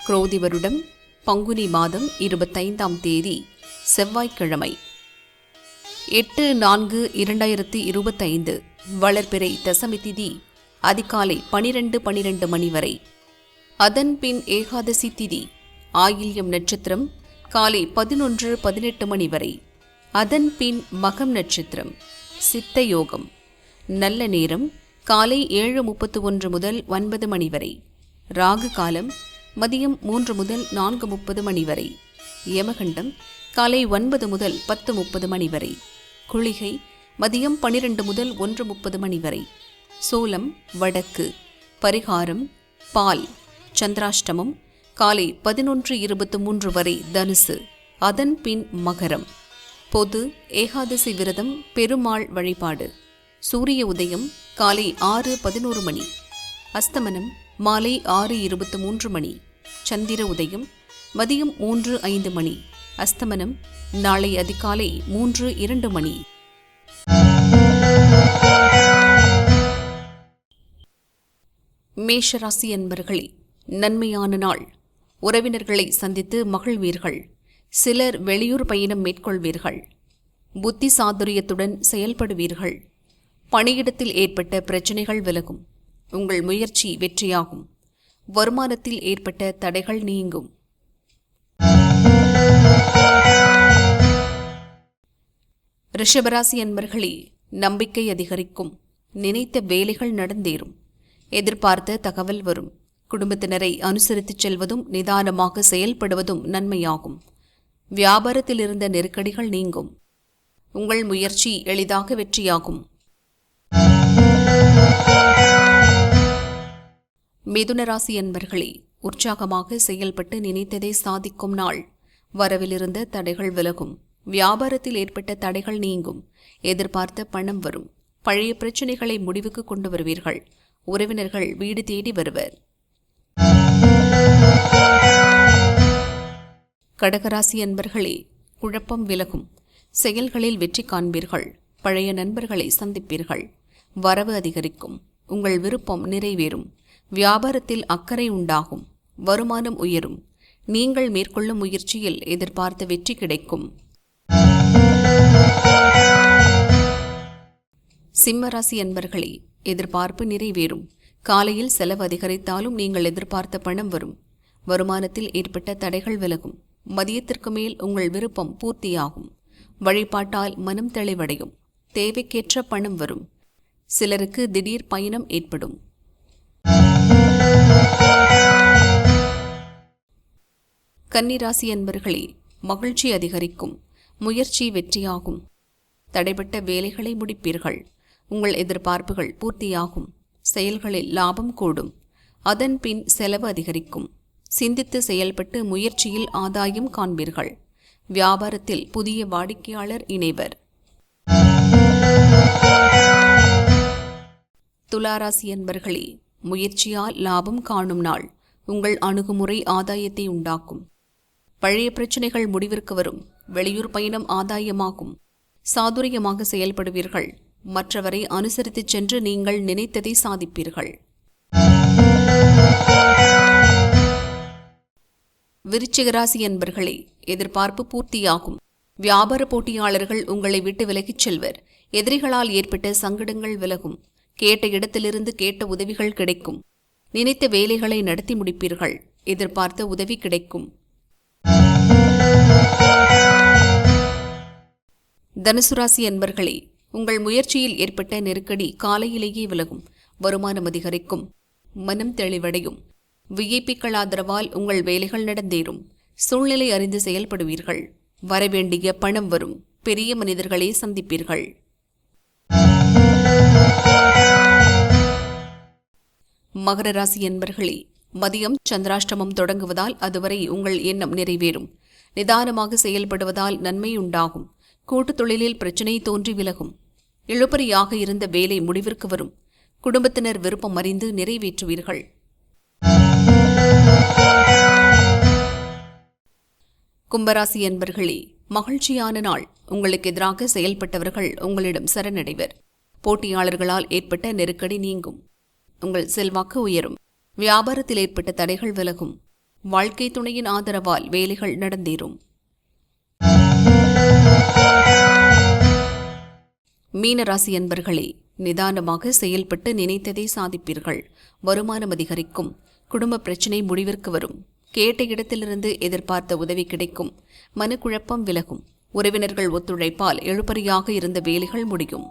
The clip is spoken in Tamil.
குரோதி வருடம் பங்குனி மாதம் 25ஆம் தேதி செவ்வாய்க்கிழமை 8/4/2025 வளர்பிறை தசமி திதி அதிகாலை 12:12 மணி வரை. அதன்பின் ஏகாதசி திதி ஆயில்யம் நட்சத்திரம் காலை 11:18 மணி வரை. அதன்பின் மகம் நட்சத்திரம் சித்த யோகம். நல்ல நேரம் காலை 7:31 முதல் 9 மணி வரை. ராகு காலம் மதியம் 3 முதல் 4:30 மணி வரை. யமகண்டம் காலை 9 முதல் 10:30 மணி வரை. குளிகை மதியம் 12 முதல் 1:30 மணி வரை. சூலம் வடக்கு. பரிகாரம் பால். சந்திராஷ்டமம் காலை 11:23 வரை தனுசு. அதன்பின் மகரம். பொது ஏகாதசி விரதம் பெருமாள் வழிபாடு. சூரிய உதயம் காலை 6:11 மணி. அஸ்தமனம் மாலை 6:23 மணி. சந்திர உதயம் மதியம் 3:05 மணி. அஸ்தமனம் நாளை அதிகாலை 3:02 மணி. மேஷராசி அன்பர்களே, நன்மையான நாள். உறவினர்களை சந்தித்து மகிழ்வீர்கள். சிலர் வெளியூர் பயணம் மேற்கொள்வீர்கள். புத்தி சாதுரியத்துடன் செயல்படுவீர்கள். பணியிடத்தில் ஏற்பட்ட பிரச்சனைகள் விலகும். உங்கள் முயற்சி வெற்றியாகும். வருமானத்தில் ஏற்பட்ட தடைகள் நீங்கும். ரிஷபராசி அன்பர்களே, நம்பிக்கை அதிகரிக்கும். நினைத்த வேலைகள் நடந்தேறும். எதிர்பார்த்த தகவல் வரும். குடும்பத்தினரை அனுசரித்துச் செல்வதும் நிதானமாக செயல்படுவதும் நன்மையாகும். வியாபாரத்தில் இருந்த நெருக்கடிகள் நீங்கும். உங்கள் முயற்சி எளிதாக வெற்றியாகும். மிதுனராசி அன்பர்களே, உற்சாகமாக செயல்பட்டு நினைத்ததை சாதிக்கும் நாள். வரவிலிருந்த தடைகள் விலகும். வியாபாரத்தில் ஏற்பட்ட தடைகள் நீங்கும். எதிர்பார்த்த பணம் வரும். பழைய பிரச்சனைகளை முடிவுக்கு கொண்டு வருவீர்கள். உறவினர்கள் வீடு தேடி வருவர். கடகராசி அன்பர்களே, குழப்பம் விலகும். செயல்களில் வெற்றி காண்பீர்கள். பழைய நண்பர்களை சந்திப்பீர்கள். வரவு அதிகரிக்கும். உங்கள் விருப்பம் நிறைவேறும். வியாபாரத்தில் அக்கறை உண்டாகும். வருமானம் உயரும். நீங்கள் மேற்கொள்ளும் முயற்சியில் எதிர்பார்த்த வெற்றி கிடைக்கும். சிம்மராசி அன்பர்களே, எதிர்பார்ப்பு நிறைவேறும். காலையில் செலவு அதிகரித்தாலும் நீங்கள் எதிர்பார்த்த பணம் வரும். வருமானத்தில் ஏற்பட்ட தடைகள் விலகும். மதியத்திற்கு மேல் உங்கள் விருப்பம் பூர்த்தியாகும். வழிபாட்டால் மனம் தெளிவடையும். தேவைக்கேற்ற பணம் வரும். சிலருக்கு திடீர் பயணம் ஏற்படும். கன்னிராசி அன்பர்களே, மகிழ்ச்சி அதிகரிக்கும். முயற்சி வெற்றியாகும். தடைபட்ட வேலைகளை முடிப்பீர்கள். உங்கள் எதிர்பார்ப்புகள் பூர்த்தியாகும். செயல்களில் லாபம் கூடும். அதன்பின் செலவு அதிகரிக்கும். சிந்தித்து செயல்பட்டு முயற்சியில் ஆதாயம் காண்பீர்கள். வியாபாரத்தில் புதிய வாடிக்கையாளர் இணைவர். துலாராசி அன்பர்களே, முயற்சியால் லாபம் காணும் நாள். உங்கள் அணுகுமுறை ஆதாயத்தை உண்டாக்கும். பழைய பிரச்சனைகள் முடிவிற்கு வரும். வெளியூர் பயணம் ஆதாயமாகும். சாதுரியமாக செயல்படுவீர்கள். மற்றவரை அனுசரித்துச் சென்று நீங்கள் நினைத்ததை சாதிப்பீர்கள். விருச்சிகராசி அன்பர்களே, எதிர்பார்ப்பு பூர்த்தியாகும். வியாபார போட்டியாளர்கள் உங்களை விட்டு விலகிச் செல்வர். எதிரிகளால் ஏற்பட்ட சங்கடங்கள் விலகும். கேட்ட இடத்திலிருந்து கேட்ட உதவிகள் கிடைக்கும். நினைத்த வேலைகளை நடத்தி முடிப்பீர்கள். எதிர்பார்த்த உதவி கிடைக்கும். தனுசுராசி அன்பர்களே, உங்கள் முயற்சியில் ஏற்பட்ட நெருக்கடி காலையிலேயே விலகும். வருமானம் அதிகரிக்கும். மனம் தெளிவடையும். விஐபிக்கள் ஆதரவால் உங்கள் வேலைகள் நடந்தேறும். சூழ்நிலை அறிந்து செயல்படுவீர்கள். வரவேண்டிய பணம் வரும். பெரிய மனிதர்களை சந்திப்பீர்கள். மகர ராசி என்பர்களே, மதியம் சந்திராஷ்டமம் தொடங்குவதால் அதுவரை உங்கள் எண்ணம் நிறைவேறும். நிதானமாக செயல்படுவதால் நன்மை உண்டாகும். கூட்டுத் தொழிலில் பிரச்சினை தோன்றி விலகும். இழுபறியாக இருந்த வேலை முடிவிற்கு வரும். குடும்பத்தினர் விருப்பம் அறிந்து நிறைவேற்றுவீர்கள். கும்பராசி என்பர்களே, மகிழ்ச்சியான நாள். உங்களுக்கு எதிராக செயல்பட்டவர்கள் உங்களிடம் சரணடைவர். போட்டியாளர்களால் ஏற்பட்ட நெருக்கடி நீங்கும். உங்கள் செல்வாக்கு உயரும். வியாபாரத்தில் ஏற்பட்ட தடைகள் விலகும். வாழ்க்கை துணையின் ஆதரவால் வேலைகள் நடந்தேறும். மீனராசி அன்பர்களே, நிதானமாக செயல்பட்டு நினைத்ததை சாதிப்பீர்கள். வருமானம் அதிகரிக்கும். குடும்ப பிரச்சினை முடிவிற்கு வரும். கேட்ட இடத்திலிருந்து எதிர்பார்த்த உதவி கிடைக்கும். மனக்குழப்பம் விலகும். உறவினர்கள் ஒத்துழைப்பால் எழுபறியாக இருந்த வேலைகள் முடியும்.